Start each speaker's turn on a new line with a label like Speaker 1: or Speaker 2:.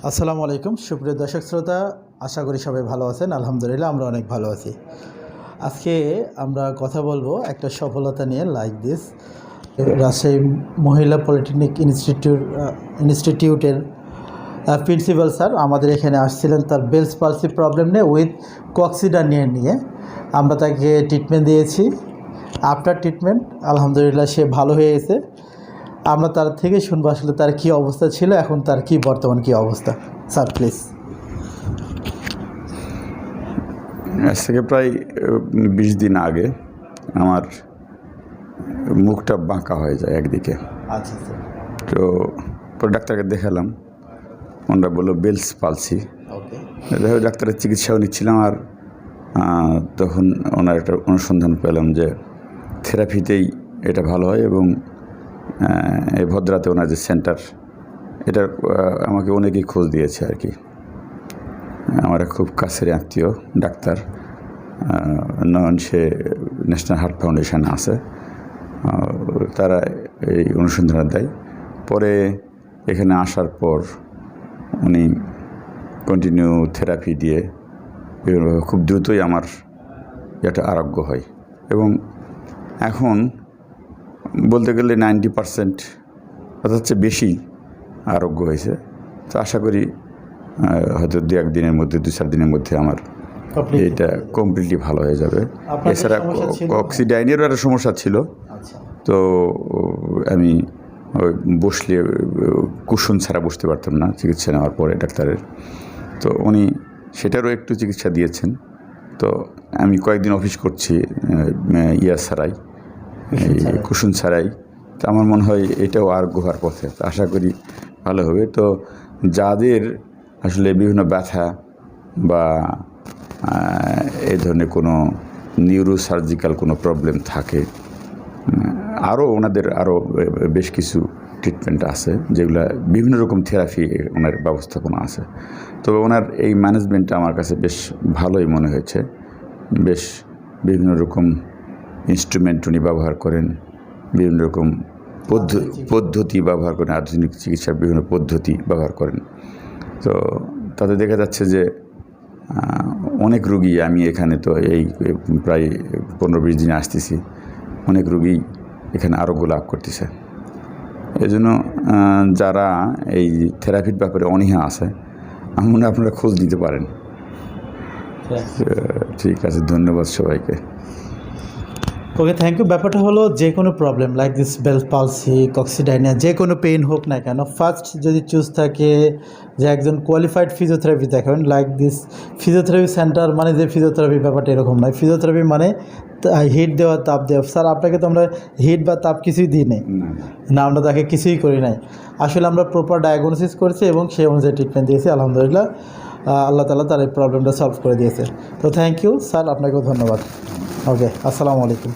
Speaker 1: আসসালামু আলাইকুম সুপ্রিয় দর্শক শ্রোতা, আশা করি সবাই ভালো আছেন। আলহামদুলিল্লাহ আমরা অনেক ভালো আছি। আজকে আমরা কথা বলবো একটা সফলতা নিয়ে, লাইক দিস। রাজশাহী মহিলা পলিটেকনিক ইনস্টিটিউটের প্রিন্সিপাল স্যার আমাদের এখানে আসছিলেন তার বেলস পালসি প্রবলেম নিয়ে উইথ কক্সিডানিয়া নিয়ে। আমরা তাকে ট্রিটমেন্ট দিয়েছি। আফটার ট্রিটমেন্ট আলহামদুলিল্লাহ সে ভালো হয়ে গেছে। আমরা তার থেকে শুনবো আসলে তার কী অবস্থা ছিল, এখন তার কি বর্তমান কী অবস্থা। Sir please.
Speaker 2: আজ থেকে প্রায় 20 দিন আগে আমার মুখটা বাঁকা হয়ে যায় একদিকে।
Speaker 1: আচ্ছা স্যার।
Speaker 2: তো পরে ডাক্তারকে দেখালাম, ওনারা বললো বেলস পালসি।
Speaker 1: ওকে।
Speaker 2: ডাক্তারের চিকিৎসাও নিচ্ছিলাম, আর তখন ওনার একটা অনুসন্ধান পেলাম যে থেরাপিতেই এটা ভালো হয়, এবং এই ভদ্রাতে ওনার যে সেন্টার, এটা আমাকে অনেকেই খোঁজ দিয়েছে আর কি। আমার খুব কাছের আত্মীয় ডাক্তার নয়ন, সে ন্যাশনাল হার্ট ফাউন্ডেশন আছে, তারা এই অনুসন্ধান দেয়। পরে এখানে আসার পর উনি কন্টিনিউ থেরাপি দিয়ে খুব দ্রুতই আমার এটা আরোগ্য হয়, এবং এখন বলতে গেলে 90% অর্থাৎ বেশি আরোগ্য হয়েছে। তো আশা করি হয়তো 2-1 দিনের মধ্যে, 2-4 দিনের মধ্যে আমার এটা কমপ্লিটলি ভালো হয়ে যাবে। এছাড়া কক্সিডাইনেরও একটা সমস্যা ছিল। তো আমি বসলে কুশন ছাড়া বসতে পারতাম না চিকিৎসা নেওয়ার পরে ডাক্তারের। তো উনি সেটারও একটু চিকিৎসা দিয়েছেন। তো আমি কয়েকদিন অফিস করছি ছাড়াই, কুশন ছাড়াই। তো আমার মনে হয় এটাও আরোগ্য হওয়ার পথে, আশা করি ভালো হবে। তো যাদের আসলে বিভিন্ন ব্যথা বা এই ধরনের কোনো নিউরোসার্জিক্যাল কোনো প্রবলেম থাকে, আরও ওনাদের আরও বেশ কিছু ট্রিটমেন্ট আছে, যেগুলো বিভিন্ন রকম থেরাপি ওনার ব্যবস্থাপনা আছে। তবে ওনার এই ম্যানেজমেন্টটা আমার কাছে বেশ ভালোই মনে হয়েছে। বেশ বিভিন্ন রকম ইনস্ট্রুমেন্ট উনি ব্যবহার করেন, বিভিন্ন রকম পদ্ধতি ব্যবহার করেন, আধুনিক চিকিৎসার বিভিন্ন পদ্ধতি ব্যবহার করেন। তো তাতে দেখা যাচ্ছে যে অনেক রুগী, আমি এখানে তো এই প্রায় 15-20 দিনে আসতেছি, অনেক রুগী এখানে আরোগ্য লাভ করতেছে। এজন্য যারা এই থেরাপির ব্যাপারে অনীহা আছে, আমার মনে হয় আপনারা খোঁজ নিতে পারেন। ঠিক আছে, ধন্যবাদ সবাইকে।
Speaker 1: Okay, thank you. ব্যাপারটা হলো যে কোনো problem like this Bell's palsy, coccydynia, যে কোনো পেইন হোক না কেন, ফার্স্ট যদি চুজ থাকে যে একজন কোয়ালিফাইড ফিজিওথেরাপি দেখাবেন। লাইক দিস ফিজিওথেরাপি সেন্টার মানে যে ফিজিওথেরাপি ব্যাপারটা এরকম নয়। ফিজিওথেরাপি মানে হিট দেওয়া, তাপ দেওয়া। স্যার আপনাকে তো আমরা হিট বা তাপ কিছুই দিই নাই না, আমরা তাকে কিছুই করি নাই। আসলে আমরা প্রপার ডায়াগনোসিস করেছি এবং সেই অনুযায়ী ট্রিটমেন্ট দিয়েছি। আলহামদুলিল্লাহ আল্লাহ তাআলা তার এই প্রবলেমটা সলভ করে দিয়েছে। তো থ্যাংক ইউ স্যার, আপনাকেও ধন্যবাদ। ওকে, আসসালামু আলাইকুম।